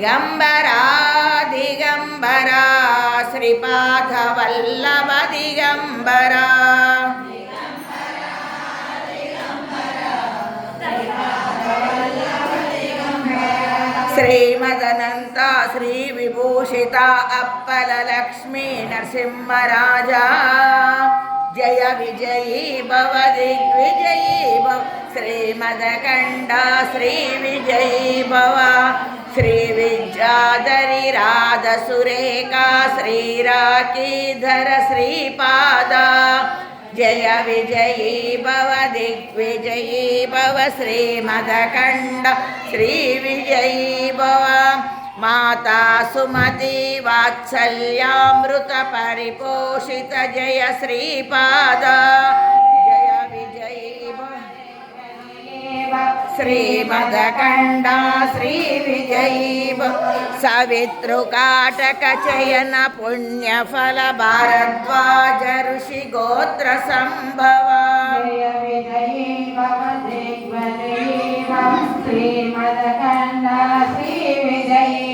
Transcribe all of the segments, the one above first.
ದಿಗಂಬರ ದಿಗಂಬರ ಶ್ರೀಪಾದವಲ್ಲಭ ದಿಗಂಬರ ಶ್ರೀಮದನಂತ ಶ್ರೀ ವಿಭೂಷಿತ ಅಪ್ಪಲ ಲಕ್ಷ್ಮೀ ನರಸಿಂಹರಾಜ ಜಯ ವಿಜಯೀ ಭವ ದಿಗ್ವಿಜಯೀ ಭವ ಶ್ರೀಮದಕಂಡ ಶ್ರೀ ವಿಜಯೀ ಭವ ಶ್ರೀ ವಿದ್ಯಾಧರಿ ರಾಧ ಸುರೇಖಾ ಶ್ರೀರಾಕೀಧರ ಶ್ರೀಪಾದ ಜಯ ವಿಜಯೀ ಭವ ದಿಗ್ವಿಜಯೀ ಭವ ಶ್ರೀಮದಕಂಡ ಶ್ರೀ ವಿಜಯೀ ಭವ ಮಾತಾ ಸುಮತಿ ವಾತ್ಸಲ್ಯಾಮೃತ ಪರಿಪೋಷಿತ ಜಯ ಶ್ರೀಪಾದ ಜಯ ವಿಜಯೀ ಶ್ರೀಮದಕಂಡ ಶ್ರೀ ವಿಜಯೀ ಸವಿತೃಕಾಟಕ ಚಯನ ಪುಣ್ಯಫಲ ಭಾರದ್ವಾಜ ಋಷಿ ಗೋತ್ರ ಸಂಭವ ಜಯ ವಿಜಯೀ ಶ್ರೀಮದಕಂಡ ಶ್ರೀ ವಿಜಯೀ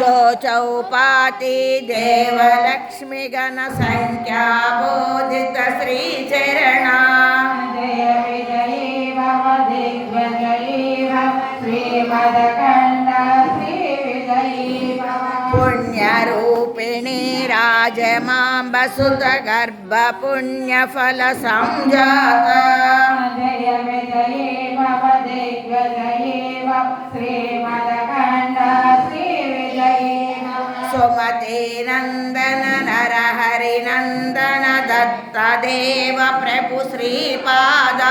ಜೋ ಚೌಪಾತಿ ದೇವಲಕ್ಷ್ಮಿ ಗಣ ಸಂಖ್ಯಾ ಬೋಧಿತ ಶ್ರೀ ಚರಣ ಜಯ ವಿಜಯೀ ಶ್ರೀಮದಕಂಡ ಶ್ರೀ ವಿಜಯೀ ಪುಣ್ಯರೂಪಿಣಿ ರಾಜಮಾಂಬ ಸುತ ಗರ್ಭ ಪುಣ್ಯಫಲ ಸಂಜಾತ ಜಯ ವಿಜಯೀ ಭವ ದಿಗ್ವಿಜಯೀ ಭವ ಶ್ರೀಮದಕಂಡ ಶ್ರೀ ವಿಜಯೀ ಸುಮತಿ ನಂದನ ನರಹರಿ ನಂದನ ದತ್ತ ದೇವ ಪ್ರಭು ಶ್ರೀಪಾದ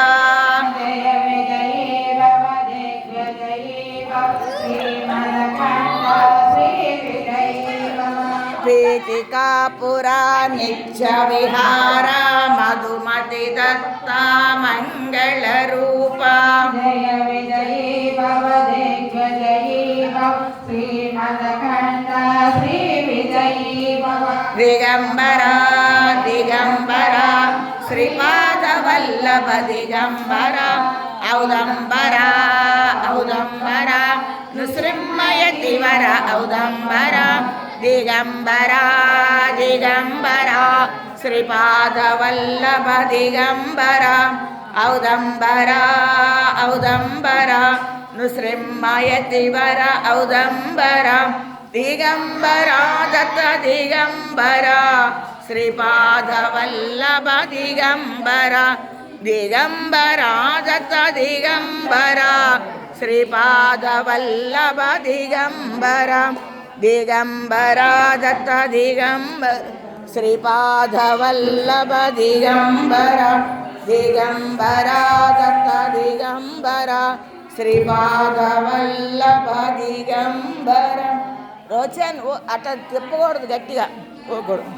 ಜಯ ವಿಜಯೀ ಭವ ದಿಗ್ವಿಜಯೀ ಭವ ಶ್ರೀಮದಕಂಡ ಶ್ರೀ ವಿಜಯೀ ಪೀಠಿಕಾಪುರ ನಿತ್ಯ ವಿಹಾರ ಮಧುಮತಿ ದತ್ತ ಮಂಗಳ ರೂಪ ಜಯ ವಿಜಯೀ ಭವ ದಿಗ್ವಿಜಯೀ ಭವ ಶ್ರೀಮದಕಂಡ ಶ್ರೀ ವಿಜಯೀ ಭವ ದಿಗಂಬರ ದಿಗಂಬರ ಶ್ರೀಪಾದವಲ್ಲಭ ದಿಗಂಬರ ಔದಂಬರ ಔದಂಬರ ನೃಸಿಂಹಯತಿವರ ಔದಂಬರ ದಿಗಂಬರ ದಿಗಂಬರ ಶ್ರೀಪಾದವಲ್ಲಭ ದಿಗಂಬರ ಔದಂಬರ ಔದಂಬರ ನೃಸಿಂಹಯತಿವರ ಔದಂಬರ ದಿಗಂಬರ ದತ್ತ ದಿಗಂಬರ ಶ್ರೀಪಾದವಲ್ಲಭ ದಿಗಂಬರ ದಿಗಂಬರ ದತ್ತ ದಿಗಂಬರ ಶ್ರೀಪಾದವಲ್ಲಭ ದಿಗಂಬರ ದಿಗಂಬರ ದತ್ತ ದಿಗಂಬರ ಶ್ರೀಪಾದವಲ್ಲಭ ದಿಗಂಬರ ದಿಗಂಬರ ದತ್ತ ದಿಗಂಬರ ಶ್ರೀಪಾದವಲ್ಲಭ ದಿಗಂಬರ ರೋಚನ್ ಅಟ ತಿಪ್ಪಕೂడదు గట్టిగా పోకూడదు